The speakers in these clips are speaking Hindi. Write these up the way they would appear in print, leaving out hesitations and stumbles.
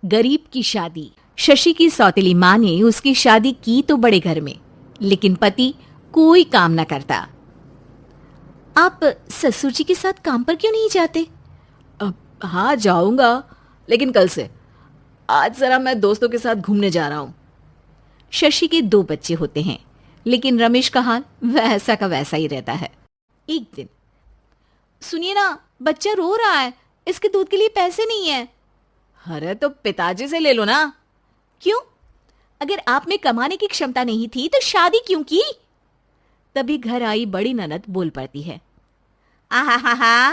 गरीब की शादी। शशि की सौतेली माँ ने उसकी शादी की तो बड़े घर में, लेकिन पति कोई काम न करता। आप ससुर जी के साथ काम पर क्यों नहीं जाते? हाँ जाऊंगा, लेकिन कल से। आज जरा मैं दोस्तों के साथ घूमने जा रहा हूँ। शशि के 2 बच्चे होते हैं, लेकिन रमेश का हाल वैसा का वैसा ही रहता है। एक दिन, सुनिए ना, बच्चा रो रहा है, इसके दूध के लिए पैसे नहीं है। अरे तो पिताजी से ले लो ना। क्यों? अगर आप में कमाने की क्षमता नहीं थी तो शादी क्यों की? तभी घर आई बड़ी ननद बोल पड़ती है। आहा,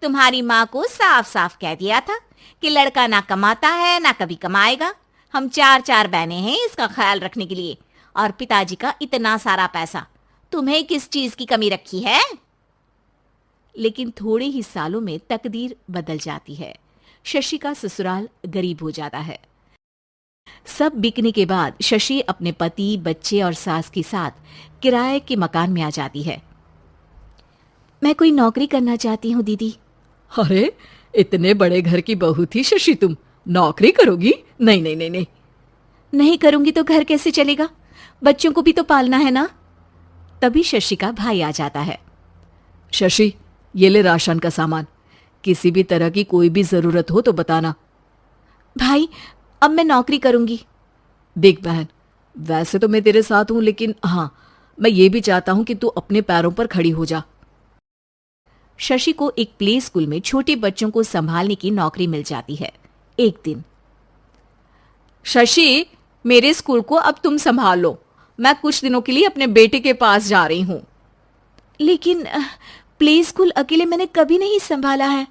तुम्हारी माँ को साफ साफ कह दिया था कि लड़का ना कमाता है ना कभी कमाएगा। हम 4 बहनें हैं इसका ख्याल रखने के लिए, और पिताजी का इतना सारा पैसा, तुम्हें किस चीज की कमी रखी है? लेकिन थोड़े ही सालों में तकदीर बदल जाती है। शशि का ससुराल गरीब हो जाता है। सब बिकने के बाद शशि अपने पति, बच्चे और सास के साथ किराए के मकान में आ जाती है। मैं कोई नौकरी करना चाहती हूँ दीदी। अरे इतने बड़े घर की बहू थी शशि, तुम नौकरी करोगी? नहीं नहीं नहीं नहीं। नहीं करूंगी तो घर कैसे चलेगा? बच्चों को भी तो पालना है ना। तभी शशि का भाई आ जाता है। शशि, ये ले राशन का सामान, किसी भी तरह की कोई भी जरूरत हो तो बताना। भाई, अब मैं नौकरी करूंगी। देख बहन, वैसे तो मैं तेरे साथ हूं, लेकिन हाँ, मैं ये भी चाहता हूं कि तू अपने पैरों पर खड़ी हो जा। शशि को एक प्ले स्कूल में छोटे बच्चों को संभालने की नौकरी मिल जाती है। एक दिन, शशि, मेरे स्कूल को अब तुम संभाल लो, मैं कुछ दिनों के लिए अपने बेटे के पास जा रही हूं। लेकिन प्ले स्कूल अकेले मैंने कभी नहीं संभाला है।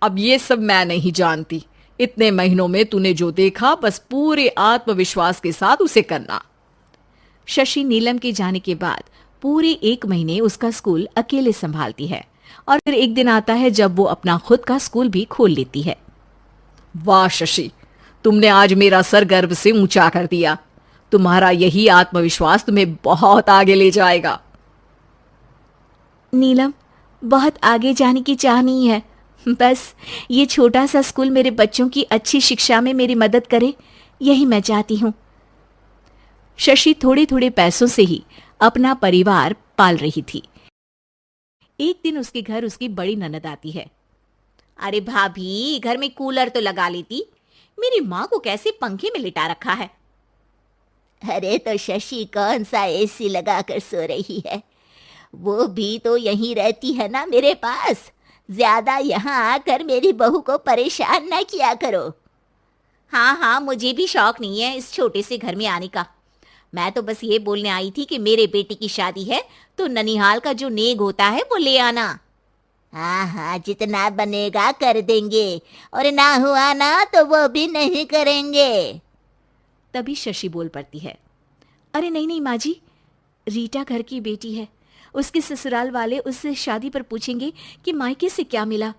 अब ये सब मैं नहीं जानती। इतने महीनों में तूने जो देखा, बस पूरे आत्मविश्वास के साथ उसे करना। शशि नीलम के जाने के बाद पूरे 1 महीने उसका स्कूल अकेले संभालती है, और फिर एक दिन आता है जब वो अपना खुद का स्कूल भी खोल लेती है। वाह शशि, तुमने आज मेरा सर गर्व से ऊंचा कर दिया। तुम्हारा यही आत्मविश्वास तुम्हें बहुत आगे ले जाएगा। नीलम, बहुत आगे जाने की चाह नहीं है, बस ये छोटा सा स्कूल मेरे बच्चों की अच्छी शिक्षा में मेरी मदद करे, यही मैं चाहती हूँ। शशि थोड़े थोड़े पैसों से ही अपना परिवार पाल रही थी। एक दिन उसके घर उसकी बड़ी ननद आती है। अरे भाभी, घर में कूलर तो लगा लेती, मेरी माँ को कैसे पंखे में लिटा रखा है? अरे तो शशि कौन सा एसी लगा कर सो रही है? वो भी तो यहीं रहती है ना मेरे पास। ज्यादा यहाँ आकर मेरी बहू को परेशान ना किया करो। हाँ, मुझे भी शौक नहीं है इस छोटे से घर में आने का। मैं तो बस ये बोलने आई थी कि मेरे बेटे की शादी है तो ननिहाल का जो नेग होता है वो ले आना। हाँ, जितना बनेगा कर देंगे, और ना हुआ ना तो वो भी नहीं करेंगे। तभी शशि बोल पड़ती है। अरे नहीं माँ जी, रीटा घर की बेटी है, उसके ससुराल वाले उससे शादी पर पूछेंगे कि मायके से क्या मिला।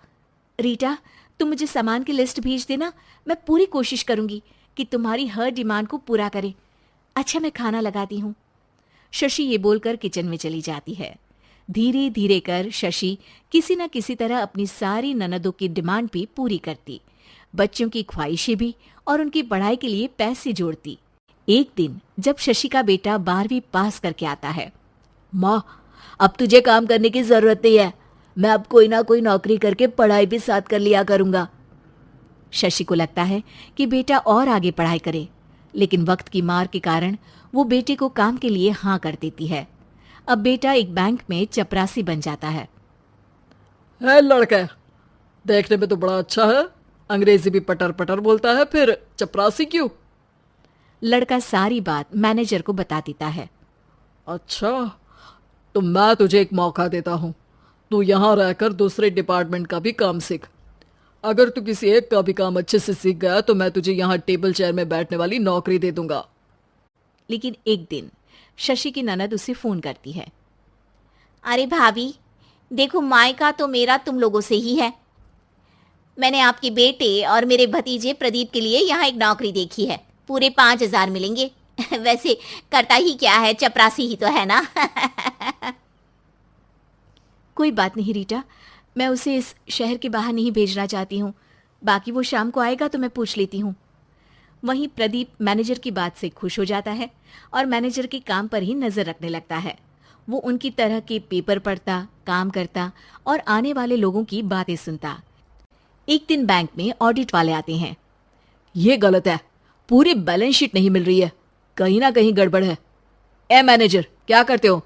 रीटा, तुम मुझे सामान की लिस्ट भेज देना, मैं पूरी कोशिश करूंगी कि तुम्हारी हर डिमांड को पूरा करे। अच्छा, मैं खाना लगाती हूँ। शशि ये बोलकर किचन में चली जाती है। धीरे धीरे कर शशि किसी न किसी तरह अपनी सारी ननदों की डिमांड भी पूरी करती, बच्चों की ख्वाहिशें भी, और उनकी पढ़ाई के लिए पैसे जोड़ती। एक दिन जब शशि का बेटा 12वीं पास करके आता है। माँ, अब तुझे काम करने की जरूरत नहीं है, मैं अब कोई ना कोई नौकरी करके पढ़ाई भी साथ कर लिया करूंगा। शशि को लगता है कि बेटा और आगे पढ़ाई करे, लेकिन वक्त की मार के कारण वो बेटे को काम के लिए हाँ कर देती है। अब बेटा एक बैंक में चपरासी बन जाता है। लड़का देखने में तो बड़ा अच्छा है, अंग्रेजी भी पटर पटर बोलता है, फिर चपरासी क्यों? लड़का सारी बात मैनेजर को बता देता है। अच्छा, तो मैं तुझे एक मौका देता हूँ, तू यहाँ रहकर दूसरे डिपार्टमेंट का भी काम सीख। अगर तू किसी एक का भी काम अच्छे से सीख गया तो मैं तुझे यहाँ टेबल चेयर में बैठने वाली नौकरी दे दूंगा। लेकिन एक दिन शशि की ननद उसे फोन करती है। अरे भाभी, देखो, मायका तो मेरा तुम लोगों से ही है। मैंने आपके बेटे और मेरे भतीजे प्रदीप के लिए यहाँ एक नौकरी देखी है, पूरे 5,000 मिलेंगे। वैसे करता ही क्या है, चपरासी ही तो है ना। कोई बात नहीं रीटा, मैं उसे इस शहर के बाहर नहीं भेजना चाहती हूँ, बाकी वो शाम को आएगा तो मैं पूछ लेती हूँ। वहीं प्रदीप मैनेजर की बात से खुश हो जाता है और मैनेजर के काम पर ही नजर रखने लगता है। वो उनकी तरह के पेपर पढ़ता, काम करता और आने वाले लोगों की बातें सुनता। एक दिन बैंक में ऑडिट वाले आते हैं। ये गलत है, पूरी बैलेंस शीट नहीं मिल रही है, कहीं ना कहीं गड़बड़ है। ए मैनेजर, क्या करते हो?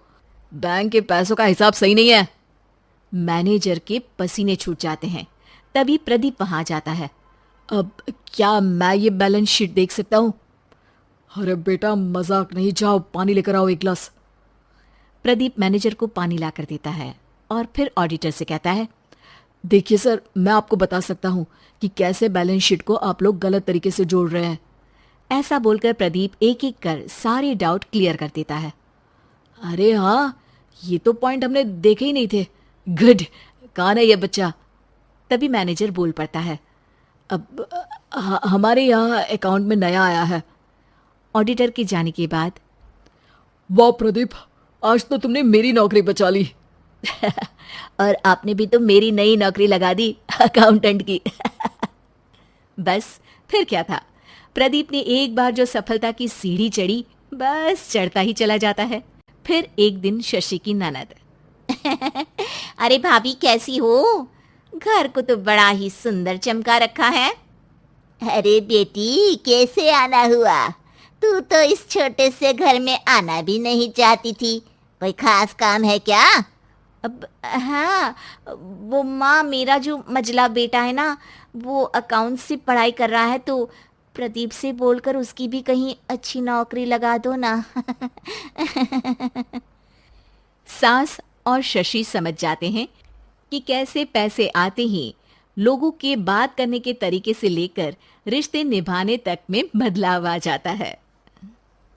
बैंक के पैसों का हिसाब सही नहीं है। मैनेजर के पसीने छूट जाते हैं। तभी प्रदीप वहां जाता है। अब क्या मैं ये बैलेंस शीट देख सकता हूँ? अरे बेटा मजाक नहीं, जाओ पानी लेकर आओ एक गिलास। प्रदीप मैनेजर को पानी लाकर देता है और फिर ऑडिटर से कहता है, देखिए सर, मैं आपको बता सकता हूँ कि कैसे बैलेंस शीट को आप लोग गलत तरीके से जोड़ रहे हैं। ऐसा बोलकर प्रदीप एक एक कर सारे डाउट क्लियर कर देता है। अरे हाँ, ये तो पॉइंट हमने देखे ही नहीं थे। गुड, कौन है ये बच्चा? तभी मैनेजर बोल पड़ता है, अब हमारे यहाँ अकाउंट में नया आया है। ऑडिटर के जाने के बाद, वाह प्रदीप, आज तो तुमने मेरी नौकरी बचा ली। और आपने भी तो मेरी नई नौकरी लगा दी अकाउंटेंट की। बस फिर क्या था, प्रदीप ने एक बार जो सफलता की सीढ़ी चढ़ी, बस चढ़ता ही चला जाता है। फिर एक दिन शशि की ननद, अरे भाभी कैसी हो? घर को तो बड़ा ही सुंदर चमका रखा है। अरे बेटी, कैसे आना हुआ? तू तो इस छोटे से घर में आना भी नहीं चाहती थी। कोई खास काम है क्या? अब हाँ, वो माँ, मेरा जो मजला बेटा है ना, वो अकाउंट से पढ़ाई कर रहा है, तो प्रदीप से बोलकर उसकी भी कहीं अच्छी नौकरी लगा दो ना। सास और शशि समझ जाते हैं कि कैसे पैसे आते ही लोगों के बात करने के तरीके से लेकर रिश्ते निभाने तक में बदलाव आ जाता है।